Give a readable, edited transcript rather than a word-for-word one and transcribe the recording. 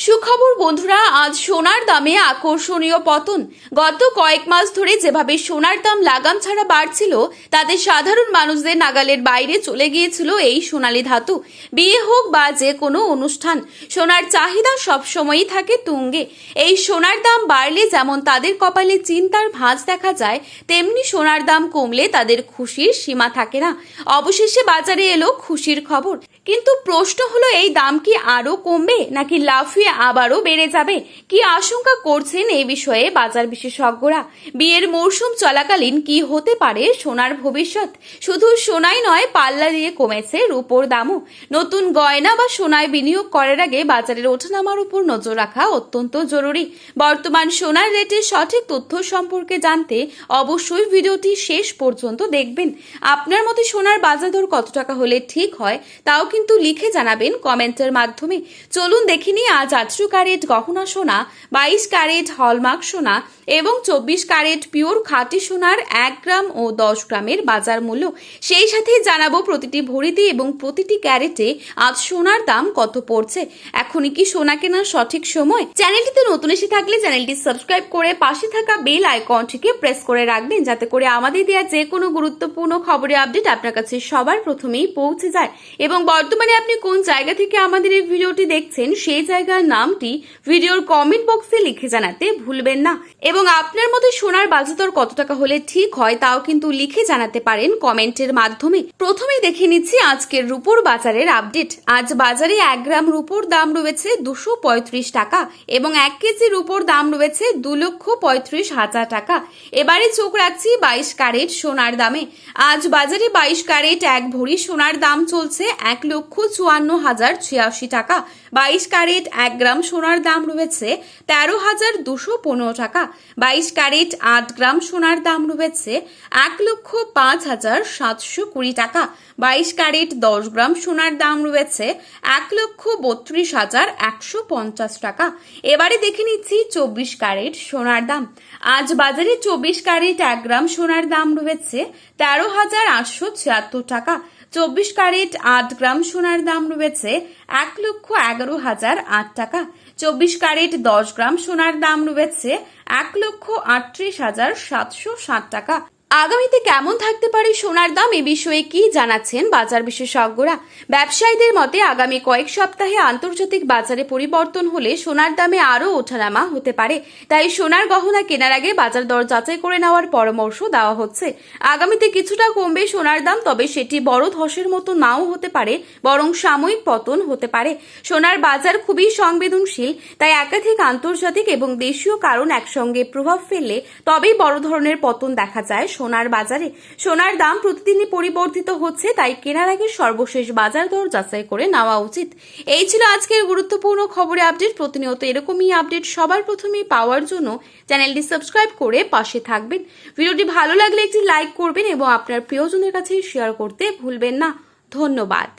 সুখবর বন্ধুরা, আজ সোনার দামে আকর্ষণীয় পতন। গত কয়েক মাস ধরে যেভাবে সোনার দাম লাগাম ছাড়া বাড়ছিল তাতে সাধারণ মানুষদের নাগালের বাইরে চলে গিয়েছিল এই সোনালী ধাতু। বিয়ে হোক বা যে কোনো অনুষ্ঠান, সোনার চাহিদা সবসময়ই থাকে তুঙ্গে। এই সোনার দাম বাড়লে যেমন তাদের কপালে চিন্তার ভাঁজ দেখা যায়, তেমনি সোনার দাম কমলে তাদের খুশির সীমা থাকে না। অবশেষে বাজারে এলো খুশির খবর, কিন্তু প্রশ্ন হলো এই দাম কি আরো কমবে নাকি লাফিয়ে আবারও বেড়ে যাবে? কি আশঙ্কা করছেন এই বিষয়ে বাজার বিশেষজ্ঞরা? বিয়ের মরশুম চলাকালীন কি হতে পারে সোনার ভবিষ্যৎ? শুধু সোনাই নয়, পাল্লা দিয়ে কমেছে রূপোর দামও। নতুন গয়না বা সোনায় বিনিয়োগ করার আগে বাজারের ওঠানামার উপর নজর রাখা অত্যন্ত জরুরি। বর্তমান সোনার রেটের সঠিক তথ্য সম্পর্কে জানতে অবশ্যই ভিডিওটি শেষ পর্যন্ত দেখবেন। আপনার মতে সোনার বাজার দর কত টাকা হলে ঠিক হয় তাও কিন্তু লিখে জানাবেন কমেন্টের মাধ্যমে। চলুন দেখিনি আজ 18 ক্যারেট গহনা সোনা, 22 ক্যারেট হলমার্ক সোনা এবং 24 ক্যারেট পিওর খাঁটি সোনার 1 গ্রাম ও 10 গ্রামের বাজার মূল্য। সেই সাথে জানাবো প্রতিটি ভরিতে এবং প্রতিটি ক্যারেটে আজ সোনার দাম কত পড়ছে। এখনই কি সোনা কেনার সঠিক সময়? চ্যানেলটিতে নতুন এসে থাকলে চ্যানেলটি সাবস্ক্রাইব করে পাশে থাকা বেল আইকনটিকে প্রেস করে রাখবেন, যাতে করে আমাদের দেওয়া যে কোনো গুরুত্বপূর্ণ খবরের আপডেট আপনার কাছে সবার প্রথমেই পৌঁছে যায়। এবং বর্তমানে আপনি কোন জায়গা থেকে আমাদের এই ভিডিওটি দেখছেন সেই জায়গার নামটি ভিডিওর কমেন্ট বক্সে লিখে জানাতে ভুলবেন না। এবং আপনার মতে সোনার বাজার দর কত টাকা হলে ঠিক হয় তাও কিন্তু লিখে জানাতে পারেন কমেন্টের মাধ্যমে। প্রথমেই দেখে নিচ্ছি আজকের রূপোর বাজারের আপডেট। আজ বাজারে 1 গ্রাম রূপোর দাম রয়েছে 235 টাকা এবং 1 কেজি রূপোর দাম রয়েছে 2,35,000 টাকা। এবারে চোখ রাখছি 22 ক্যারেট সোনার দামে। আজ বাজারে 22 ক্যারেট 1 ভরি সোনার দাম চলছে 1,54,086 টাকা। 22 ক্যারেট 1 গ্রাম সোনার দাম রয়েছে 13,215 টাকা। 22 ক্যারেট 8 গ্রাম সোনার দাম রয়েছে 1,05,720 টাকা। 22 ক্যারেট 10 গ্রাম সোনার দাম রয়েছে 1,32,150 টাকা। এবারে দেখে নিচ্ছি 24 ক্যারেট সোনার দাম। আজ বাজারে 24 ক্যারেট 1 গ্রাম সোনার দাম রয়েছে 13,876 টাকা। 24 ক্যারেট 8 গ্রাম সোনার দাম রয়েছে 1,11,008 টাকা। 24 ক্যারেট 10 গ্রাম সোনার দাম রয়েছে 1,38,760 টাকা। আগামীতে কেমন থাকতে পারে সোনার দাম, এ বিষয়ে কি জানাচ্ছেন বাজার বিশেষজ্ঞরা? ব্যবসায়ীদের মতে আগামী কয়েক সপ্তাহে আন্তর্জাতিক বাজারে পরিবর্তন হলে সোনার দামে আরও ওঠানামা হতে পারে। তাই সোনার গহনা কেনার আগে বাজার দর যাচাই করে নেওয়ার পরামর্শ দেওয়া হচ্ছে। আগামীতে কিছুটা কমবে সোনার দাম, তবে সেটি বড় ধসের মতো নাও হতে পারে, বরং সাময়িক পতন হতে পারে। সোনার বাজার খুবই সংবেদনশীল, তাই একাধিক আন্তর্জাতিক এবং দেশীয় কারণ একসঙ্গে প্রভাব ফেললে তবেই বড় ধরনের পতন দেখা যায় সোনার বাজারে। সোনার দাম প্রতিদিনই পরিবর্তিত হচ্ছে, তাই কেনার আগে সর্বশেষ বাজার দর যাচাই করে নেওয়া উচিত। এই ছিল আজকের গুরুত্বপূর্ণ খবরে আপডেট। প্রতিনিয়ত এরকমই আপডেট সবার প্রথমেই পাওয়ার জন্য চ্যানেলটি সাবস্ক্রাইব করে পাশে থাকবেন। ভিডিওটি ভালো লাগলে একটি লাইক করবেন এবং আপনার প্রিয়জনের কাছে শেয়ার করতে ভুলবেন না। ধন্যবাদ।